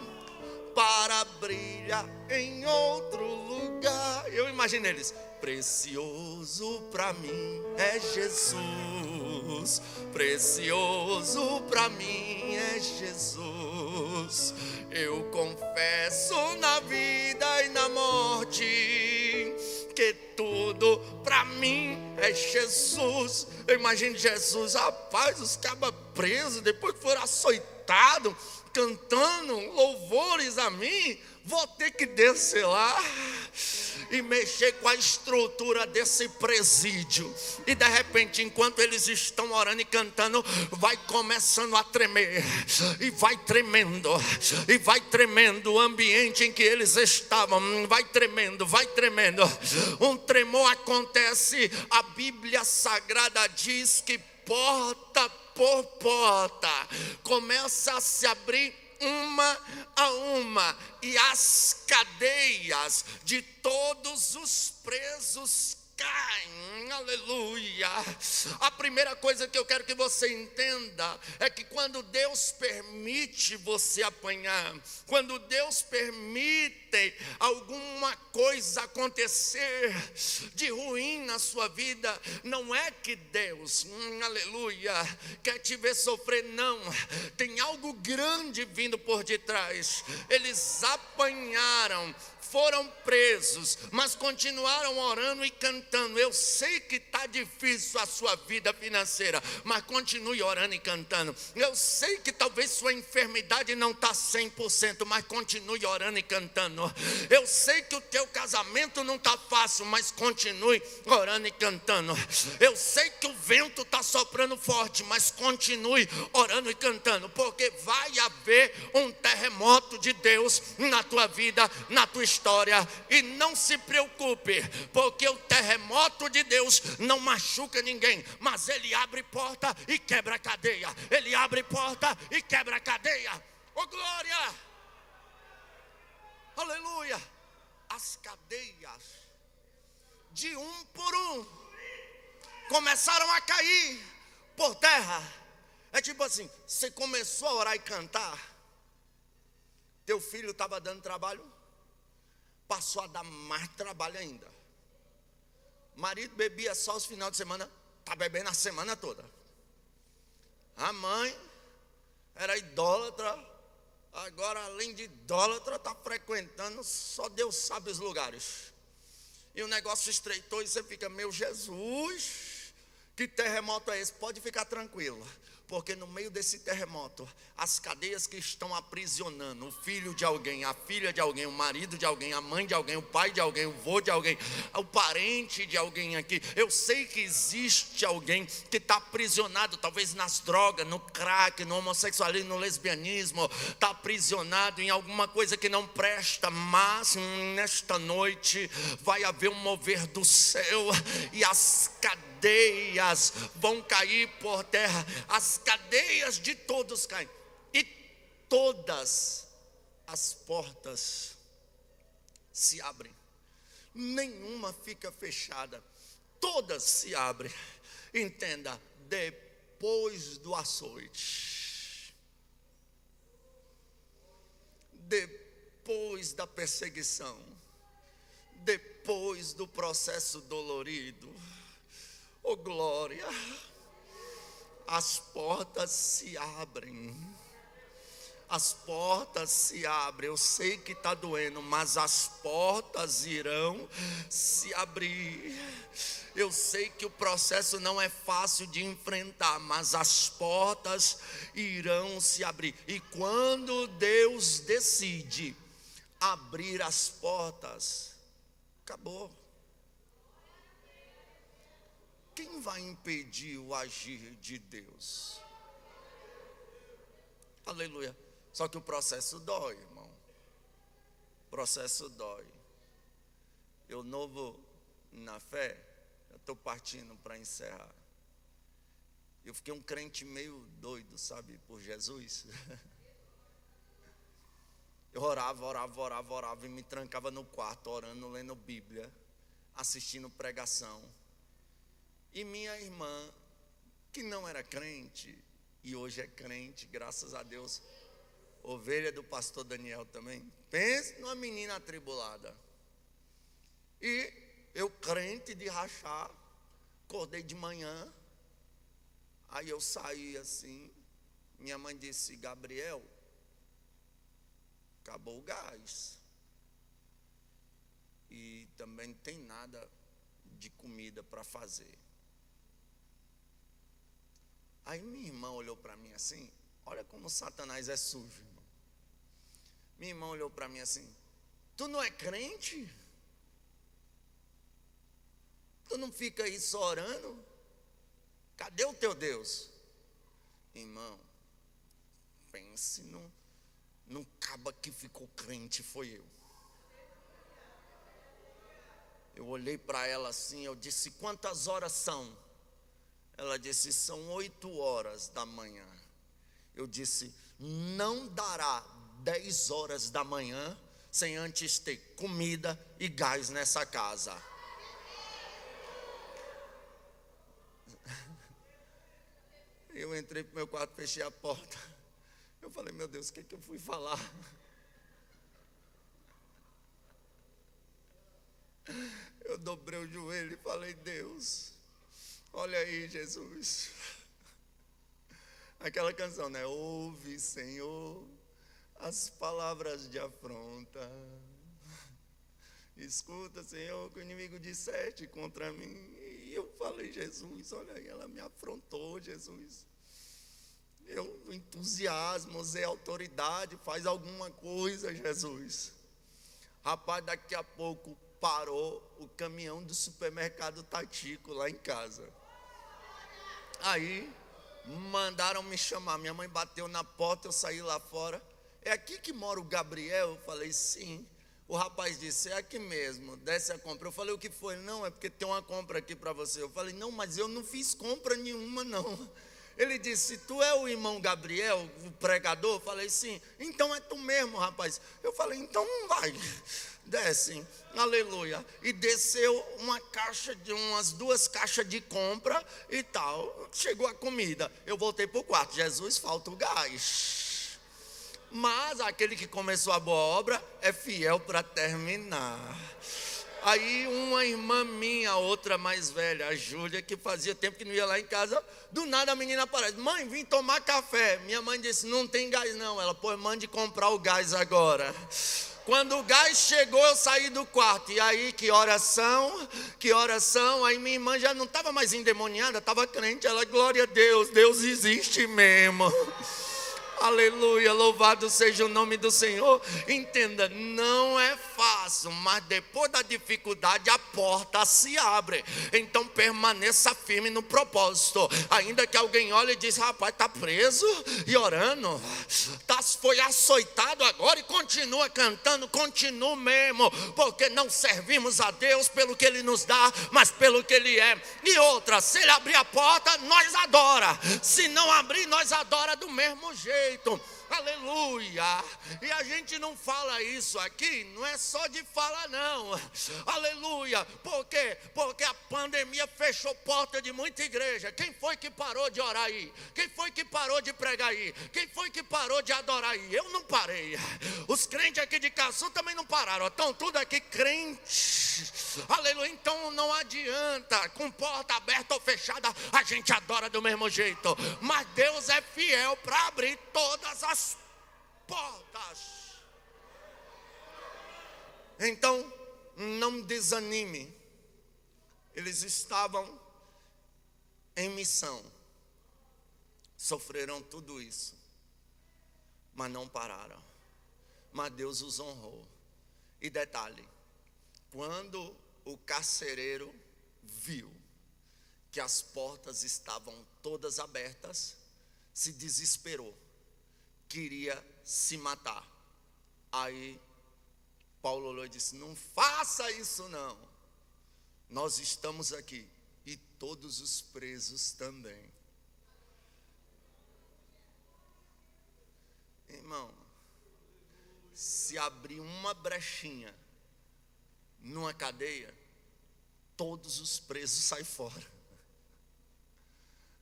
para brilhar em outro lugar. Eu imagino eles: precioso para mim é Jesus, precioso para mim é Jesus. Eu confesso na vida e na morte que tudo para mim é Jesus. Eu imagino Jesus, rapaz, os cabas presos, depois que foram açoitados, cantando louvores a mim, vou ter que descer lá e mexer com a estrutura desse presídio. E de repente, enquanto eles estão orando e cantando, vai começando a tremer, e vai tremendo o ambiente em que eles estavam, vai tremendo. Um tremor acontece. A Bíblia Sagrada diz que porta por porta começa a se abrir uma a uma, e as cadeias de todos os presos caem. Aleluia. A primeira coisa que eu quero que você entenda é que quando Deus permite você apanhar, quando Deus permite alguma coisa acontecer de ruim na sua vida, não é que Deus, aleluia, quer te ver sofrer, não. Tem algo grande vindo por detrás. Eles apanharam, foram presos, mas continuaram orando e cantando. Eu sei que está difícil a sua vida financeira, mas continue orando e cantando. Eu sei que talvez sua enfermidade não está 100%, mas continue orando e cantando. Eu sei que o teu casamento não está fácil, mas continue orando e cantando. Eu sei que o vento está soprando forte, mas continue orando e cantando, porque vai haver um terremoto de Deus na tua vida, na tua história. E não se preocupe, porque o terremoto de Deus não machuca ninguém, mas ele abre porta e quebra cadeia. Ele abre porta e quebra cadeia. Oh glória! Aleluia. As cadeias, de um por um, começaram a cair por terra. É tipo assim, você começou a orar e cantar, teu filho estava dando trabalho, passou a dar mais trabalho ainda. Marido bebia só os finais de semana, está bebendo a semana toda. A mãe era idólatra, agora além de idólatra, está frequentando, só Deus sabe os lugares. E o negócio estreitou e você fica, meu Jesus, que terremoto é esse? Pode ficar tranquilo, porque no meio desse terremoto, as cadeias que estão aprisionando o filho de alguém, a filha de alguém, o marido de alguém, a mãe de alguém, o pai de alguém, o vô de alguém, o parente de alguém aqui. Eu sei que existe alguém que está aprisionado, talvez nas drogas, no crack, no homossexualismo, no lesbianismo, está aprisionado em alguma coisa que não presta, mas nesta noite vai haver um mover do céu e as cadeias vão cair por terra, as cadeias de todos caem, e todas as portas se abrem, nenhuma fica fechada, todas se abrem. Entenda, depois do açoite, depois da perseguição, depois do processo dolorido, oh glória, as portas se abrem. As portas se abrem. Eu sei que está doendo, mas as portas irão se abrir. Eu sei que o processo não é fácil de enfrentar, mas as portas irão se abrir. E quando Deus decide abrir as portas, acabou. Quem vai impedir o agir de Deus? Aleluia. Só que o processo dói, irmão. O processo dói. Eu novo na fé, eu estou partindo para encerrar. Eu fiquei um crente meio doido, sabe, por Jesus. Eu orava e me trancava no quarto, orando, lendo Bíblia, assistindo pregação. E minha irmã, que não era crente, e hoje é crente, graças a Deus, ovelha do pastor Daniel também, pense numa menina atribulada. E eu crente de rachar, acordei de manhã, aí eu saí assim, minha mãe disse, Gabriel, acabou o gás. E também não tem nada de comida para fazer. Aí minha irmã olhou para mim assim, olha como Satanás é sujo, irmão. Minha irmã olhou para mim assim, tu não é crente? Tu não fica aí só orando? Cadê o teu Deus? Irmão, pense num caba que ficou crente, foi eu. Eu olhei para ela assim, eu disse, quantas horas são? Ela disse, são 8 horas da manhã. Eu disse, não dará 10 horas da manhã sem antes ter comida e gás nessa casa. Eu entrei para o meu quarto, fechei a porta. Eu falei, meu Deus, o que eu fui falar? Eu dobrei o joelho e falei, Deus, olha aí, Jesus. Aquela canção, né? Ouve, Senhor, as palavras de afronta. Escuta, Senhor, que o inimigo disseste contra mim. E eu falei, Jesus, olha aí, ela me afrontou, Jesus. Eu, entusiasmo, usei autoridade, faz alguma coisa, Jesus. Rapaz, daqui a pouco parou o caminhão do supermercado Tatico lá em casa. Aí mandaram me chamar, minha mãe bateu na porta, eu saí lá fora. É aqui que mora o Gabriel? Eu falei, sim. O rapaz disse, é aqui mesmo, desce a compra. Eu falei, o que foi? Não, é porque tem uma compra aqui para você. Eu falei, não, mas eu não fiz compra nenhuma não. Ele disse: tu é o irmão Gabriel, o pregador? Eu falei: sim. Então é tu mesmo, rapaz. Eu falei: então vai, desce, aleluia. E desceu umas 2 caixas de compra e tal. Chegou a comida. Eu voltei para o quarto. Jesus, falta o gás. Mas aquele que começou a boa obra é fiel para terminar. Aí uma irmã minha, outra mais velha, a Júlia, que fazia tempo que não ia lá em casa, do nada a menina aparece: mãe, vim tomar café. Minha mãe disse: não tem gás não. Ela: pô, mande comprar o gás agora. Quando o gás chegou, eu saí do quarto. E aí, que oração. Aí minha irmã já não estava mais endemoniada, estava crente. Ela: glória a Deus, Deus existe mesmo. Aleluia, louvado seja o nome do Senhor. Entenda, não é fácil, mas depois da dificuldade a porta se abre. Então permaneça firme no propósito. Ainda que alguém olhe e diz: rapaz, está preso e orando, foi açoitado agora e continua cantando. Continua mesmo, porque não servimos a Deus pelo que Ele nos dá, mas pelo que Ele é. E outra, se Ele abrir a porta, nós adora. Se não abrir, nós adora do mesmo jeito. Aleluia. E a gente não fala isso aqui, não é só de falar não. Aleluia. Por quê? Porque a pandemia fechou porta de muita igreja. Quem foi que parou de orar aí? Quem foi que parou de pregar aí? Quem foi que parou de adorar aí? Eu não parei. Os crentes aqui de Caçu também não pararam. Estão tudo aqui crentes. Aleluia. Então não adianta, com porta aberta ou fechada, a gente adora do mesmo jeito. Mas Deus é fiel para abrir todas as portas. Então, não desanime. Eles estavam em missão, sofreram tudo isso, mas não pararam. Mas Deus os honrou. E detalhe, quando o carcereiro viu que as portas estavam todas abertas, se desesperou, queria se matar. Aí Paulo olhou e disse: não faça isso não, nós estamos aqui e todos os presos também. Irmão, se abrir uma brechinha numa cadeia, todos os presos saem fora.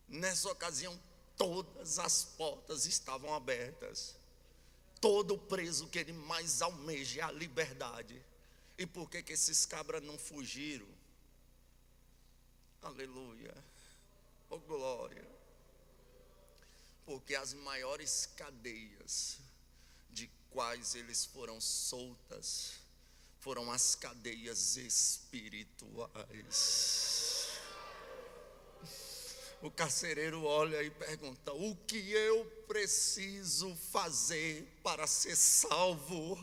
Nessa ocasião, todas as portas estavam abertas. Todo preso que ele mais almeja é a liberdade. E por que esses cabras não fugiram? Aleluia. Oh glória. Porque as maiores cadeias de quais eles foram soltas foram as cadeias espirituais. O carcereiro olha e pergunta: o que eu preciso fazer para ser salvo?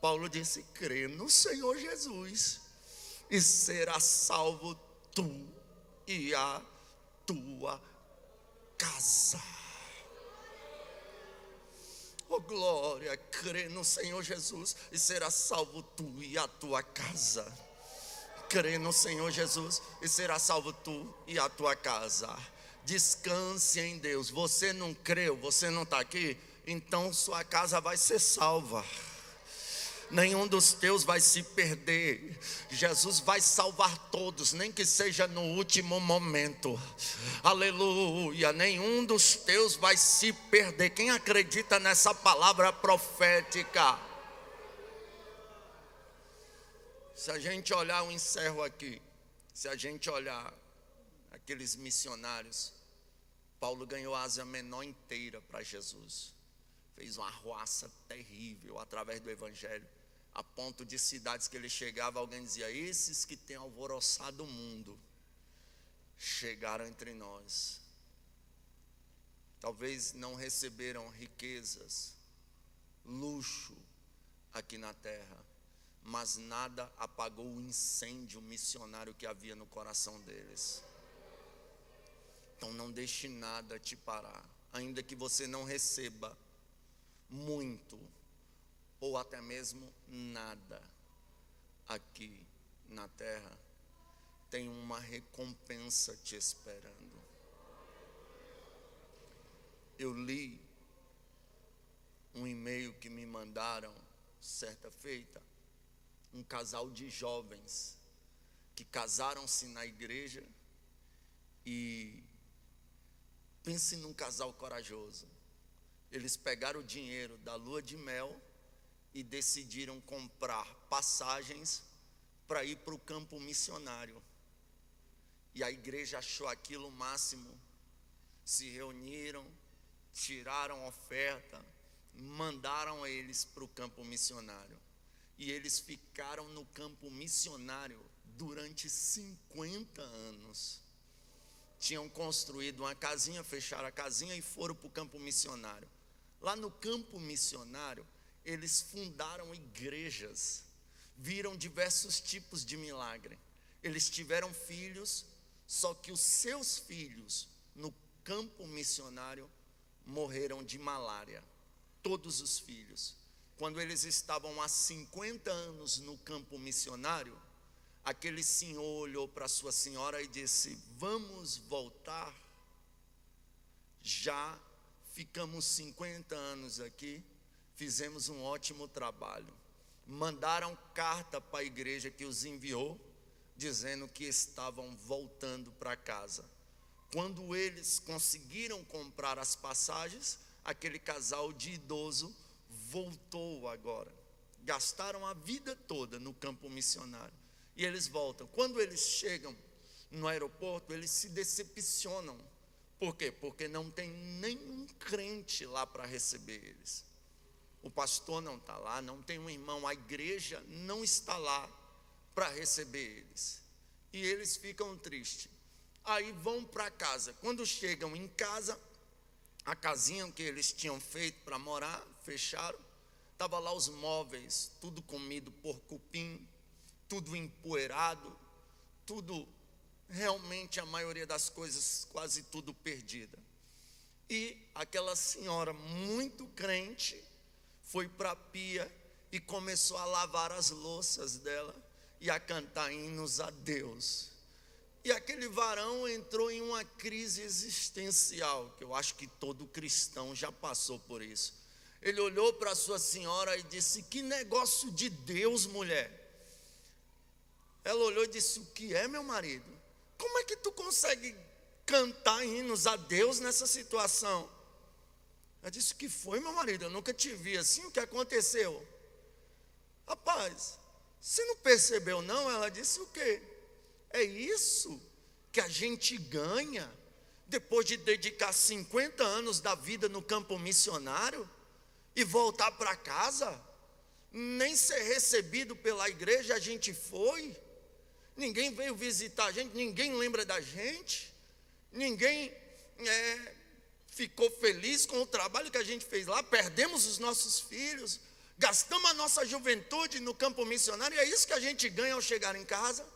Paulo disse: crê no Senhor Jesus e será salvo tu e a tua casa. Oh glória, crê no Senhor Jesus e será salvo tu e a tua casa. Crê no Senhor Jesus e será salvo tu e a tua casa. Descanse em Deus. Você não creu, você não está aqui, então sua casa vai ser salva. Nenhum dos teus vai se perder. Jesus vai salvar todos, nem que seja no último momento. Aleluia. Nenhum dos teus vai se perder. Quem acredita nessa palavra profética? Se a gente olhar, eu encerro aqui. Se a gente olhar aqueles missionários, Paulo ganhou a Ásia Menor inteira para Jesus. Fez uma arruaça terrível através do evangelho, a ponto de cidades que ele chegava, alguém dizia: esses que têm alvoroçado o mundo chegaram entre nós. Talvez não receberam riquezas, luxo aqui na terra, mas nada apagou o incêndio missionário que havia no coração deles. Então não deixe nada te parar, ainda que você não receba muito, ou até mesmo nada aqui na terra, tem uma recompensa te esperando. eu li um e-mail que me mandaram certa feita, um casal de jovens que casaram-se na igreja. E pense num casal corajoso. Eles pegaram o dinheiro da lua de mel e decidiram comprar passagens para ir para o campo missionário. E a igreja achou aquilo o máximo. Se reuniram, tiraram oferta, mandaram eles para o campo missionário. E eles ficaram no campo missionário durante 50 anos. Tinham construído uma casinha, fecharam a casinha e foram para o campo missionário. Lá no campo missionário, eles fundaram igrejas, viram diversos tipos de milagre. Eles tiveram filhos, só que os seus filhos, no campo missionário, morreram de malária. Todos os filhos. Quando eles estavam há 50 anos no campo missionário, aquele senhor olhou para sua senhora e disse: vamos voltar? Já ficamos 50 anos aqui, fizemos um ótimo trabalho. Mandaram carta para a igreja que os enviou, dizendo que estavam voltando para casa. Quando eles conseguiram comprar as passagens, aquele casal de idoso voltou agora. Gastaram a vida toda no campo missionário. E eles voltam. Quando eles chegam no aeroporto, eles se decepcionam. Por quê? Porque não tem nenhum crente lá para receber eles. O pastor não está lá, não tem um irmão, a igreja não está lá para receber eles. E eles ficam tristes. Aí vão para casa. Quando chegam em casa, a casinha que eles tinham feito para morar, fecharam. Estava lá os móveis, tudo comido por cupim, tudo empoeirado, tudo, realmente a maioria das coisas, quase tudo perdida. E aquela senhora muito crente foi para a pia e começou a lavar as louças dela e a cantar hinos a Deus. E aquele varão entrou em uma crise existencial, que eu acho que todo cristão já passou por isso. Ele olhou para sua senhora e disse: que negócio de Deus, mulher. Ela olhou e disse: o que é, meu marido? Como é que tu consegue cantar hinos a Deus nessa situação? Ela disse: o que foi, meu marido? Eu nunca te vi assim, o que aconteceu? Rapaz, você não percebeu não? Ela disse: o quê? É isso que a gente ganha depois de dedicar 50 anos da vida no campo missionário e voltar para casa? Nem ser recebido pela igreja a gente foi. Ninguém veio visitar a gente, ninguém lembra da gente, ninguém ficou feliz com o trabalho que a gente fez lá. Perdemos os nossos filhos, gastamos a nossa juventude no campo missionário, e é isso que a gente ganha ao chegar em casa.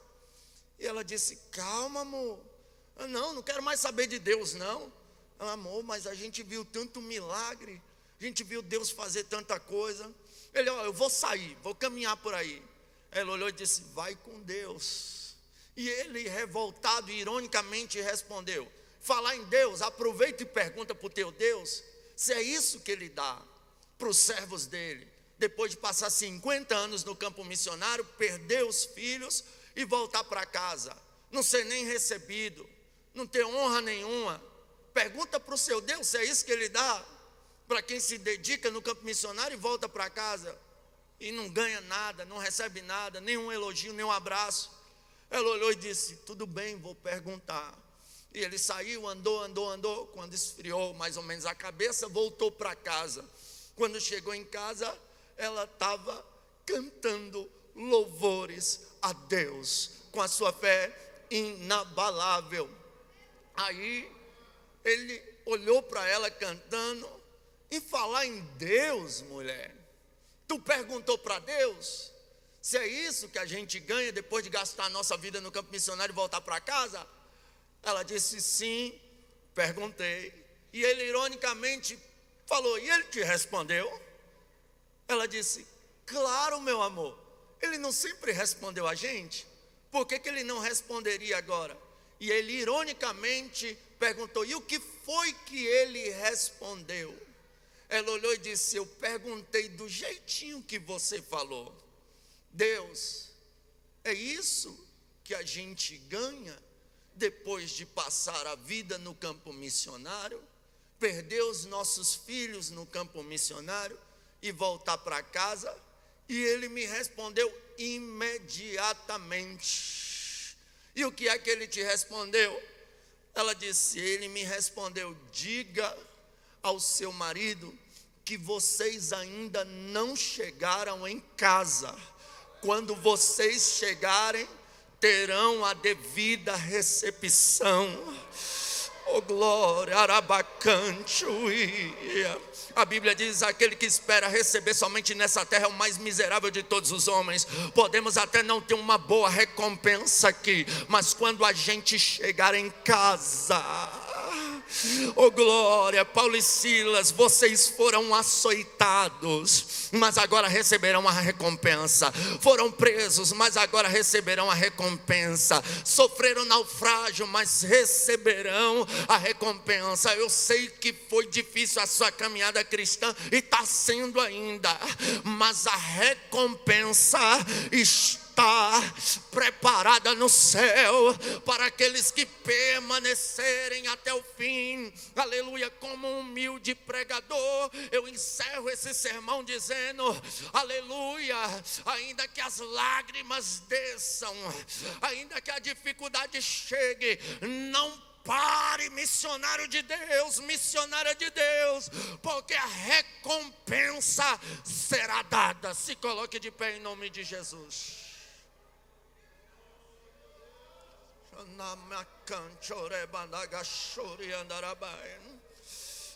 E ela disse: calma, amor, não quero mais saber de Deus não. Amor, mas a gente viu tanto milagre, a gente viu Deus fazer tanta coisa. Ele: eu vou sair, vou caminhar por aí. Ela olhou e disse: vai com Deus. E ele, revoltado e ironicamente, respondeu: falar em Deus, aproveita e pergunta para o teu Deus se é isso que ele dá para os servos dele, depois de passar 50 anos no campo missionário, perder os filhos e voltar para casa, não ser nem recebido, não ter honra nenhuma. Pergunta para o seu Deus se é isso que ele dá para quem se dedica no campo missionário e volta para casa e não ganha nada, não recebe nada, nenhum elogio, nenhum abraço. Ela olhou e disse: tudo bem, vou perguntar. E ele saiu, andou. Quando esfriou mais ou menos a cabeça, voltou para casa. Quando chegou em casa, ela estava cantando louvores a Deus, com a sua fé inabalável. Aí ele olhou para ela cantando. E falar em Deus, mulher, tu perguntou para Deus se é isso que a gente ganha depois de gastar a nossa vida no campo missionário e voltar para casa? Ela disse: sim, perguntei. E ele ironicamente falou: e ele te respondeu? Ela disse: claro, meu amor, ele não sempre respondeu a gente, por que ele não responderia agora? E ele ironicamente perguntou: e o que foi que ele respondeu? Ela olhou e disse: eu perguntei do jeitinho que você falou. Deus, é isso que a gente ganha depois de passar a vida no campo missionário, perder os nossos filhos no campo missionário e voltar para casa? E ele me respondeu imediatamente. E o que é que ele te respondeu? Ela disse: ele me respondeu: diga ao seu marido que vocês ainda não chegaram em casa. Quando vocês chegarem, terão a devida recepção. Oh glória, arabacante. A Bíblia diz: aquele que espera receber somente nessa terra é o mais miserável de todos os homens. Podemos até não ter uma boa recompensa aqui, mas quando a gente chegar em casa, oh glória, Paulo e Silas, vocês foram açoitados, mas agora receberão a recompensa. Foram presos, mas agora receberão a recompensa. Sofreram naufrágio, mas receberão a recompensa. Eu sei que foi difícil a sua caminhada cristã, e está sendo ainda, mas a recompensa está preparada no céu para aqueles que permanecerem até o fim. Aleluia. Como um humilde pregador, eu encerro esse sermão dizendo: aleluia, ainda que as lágrimas desçam, ainda que a dificuldade chegue, não pare, missionário de Deus, missionária de Deus, porque a recompensa será dada. Se coloque de pé em nome de Jesus.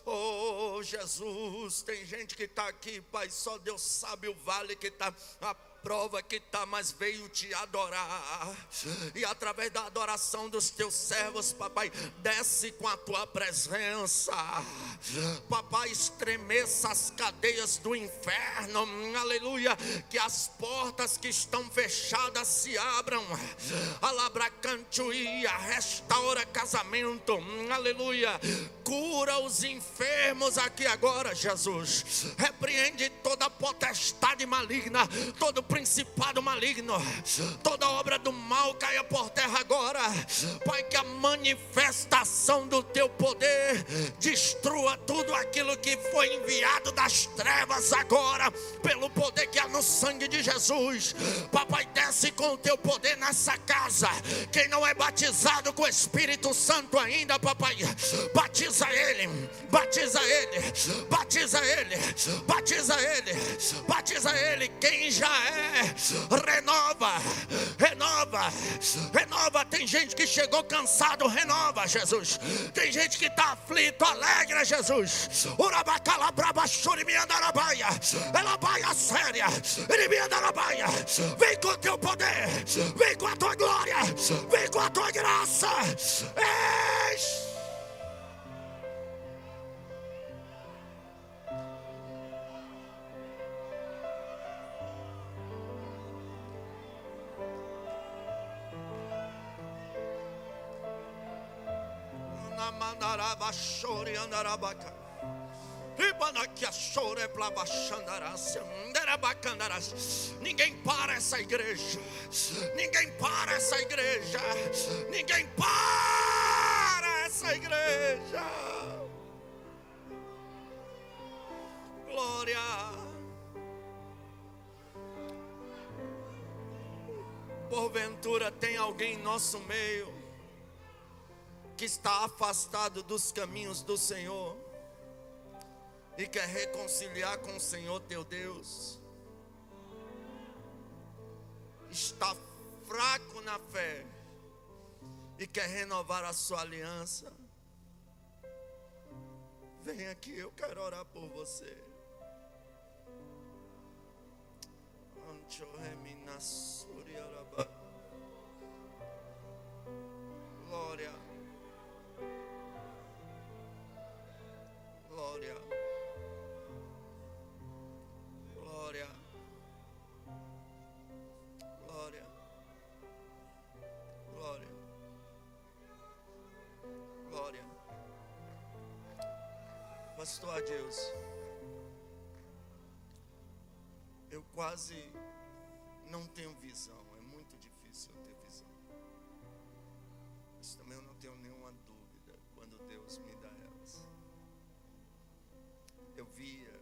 Oh Jesus, tem gente que está aqui, Pai, só Deus sabe o vale que está, a prova que está, mas veio te adorar. E através da adoração dos teus servos, papai, desce com a tua presença, papai, estremeça as cadeias do inferno, aleluia, que as portas que estão fechadas se abram. Alabracantuia, restaura casamento, aleluia, cura os enfermos aqui agora, Jesus. Repreende toda potestade maligna, todo principado maligno, toda obra do mal caia por terra agora. Pai, que a manifestação do teu poder destrua tudo aquilo que foi enviado das trevas agora, pelo poder que há no sangue de Jesus. Papai, desce com o teu poder nessa casa. Quem não é batizado com o Espírito Santo ainda, papai, batiza ele, batiza ele, batiza ele, batiza ele, batiza ele. Quem já é, renova, renova, renova. Tem gente que chegou cansado, renova, Jesus. Tem gente que está aflito, alegra, Jesus. Urabacala braba churi me andarabaia, ela baia séria, ele me andarabaia. Vem com o teu poder, vem com a tua glória, vem com a tua graça. Ei! Ninguém para essa igreja, ninguém para essa igreja, ninguém para essa igreja. Glória. Porventura tem alguém em nosso meio que está afastado dos caminhos do Senhor e quer reconciliar com o Senhor teu Deus? Está fraco na fé e quer renovar a sua aliança? Vem aqui, eu quero orar por você. Glória. Glória. Glória. Glória. Glória. Glória. pastor Adilson, eu quase não tenho visão. É muito difícil eu ter visão. Mas também eu não tenho nenhuma dúvida quando Deus me dá elas. Eu via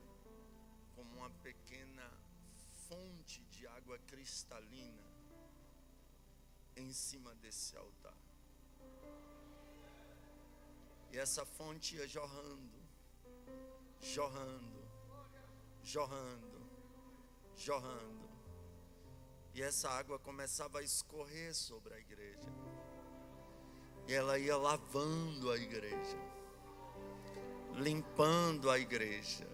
como uma pequena fonte de água cristalina em cima desse altar. E essa fonte ia jorrando, jorrando, jorrando, jorrando. E essa água começava a escorrer sobre a igreja. E ela ia lavando a igreja, limpando a igreja.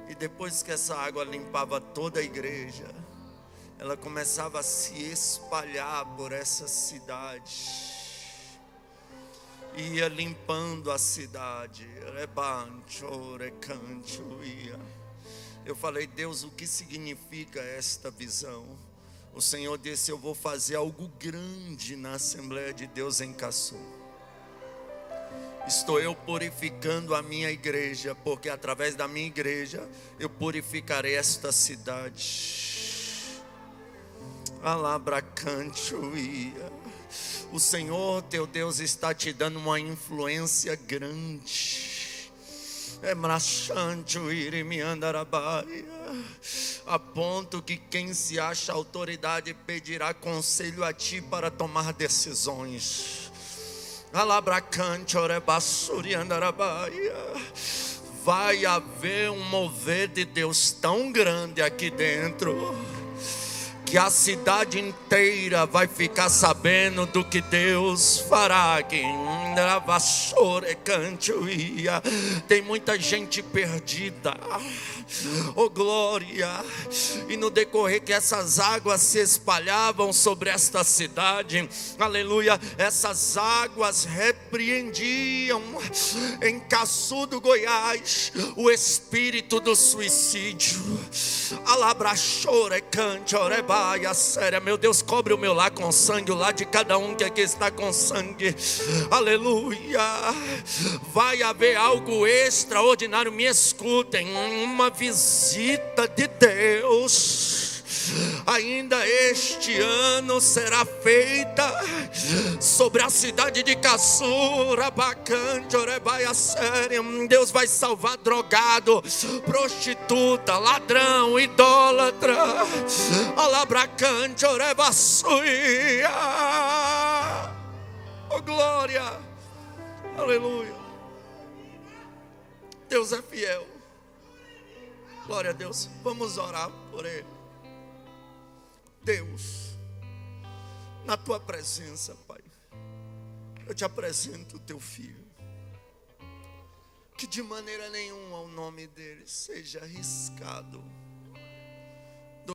E depois que essa água limpava toda a igreja, ela começava a se espalhar por essa cidade. Ia limpando a cidade. Eu falei, Deus, o que significa esta visão? O Senhor disse, eu vou fazer algo grande na Assembleia de Deus em Caçu. Estou eu purificando a minha igreja, porque através da minha igreja eu purificarei esta cidade. Alabracanchuia. O Senhor teu Deus está te dando uma influência grande. A ponto que quem se acha autoridade pedirá conselho a ti para tomar decisões. Vai haver um mover de Deus tão grande aqui dentro, que a cidade inteira vai ficar sabendo do que Deus fará aqui. Tem muita gente perdida. Oh glória. E no decorrer que essas águas se espalhavam sobre esta cidade, aleluia, essas águas repreendiam em Caçu do Goiás o espírito do suicídio. Alabrachore cante orebaia séria. Meu Deus, cobre o meu lar com sangue, o lar de cada um que aqui está com sangue. Aleluia. Vai haver algo extraordinário. Me escutem, uma visita de Deus ainda este ano será feita sobre a cidade de Caçu. Deus vai salvar drogado, prostituta, ladrão, idólatra. Oh glória, aleluia. Deus é fiel. Glória a Deus. Vamos orar por ele. Deus, na tua presença, Pai, eu te apresento o teu filho. Que de maneira nenhuma o nome dele seja arriscado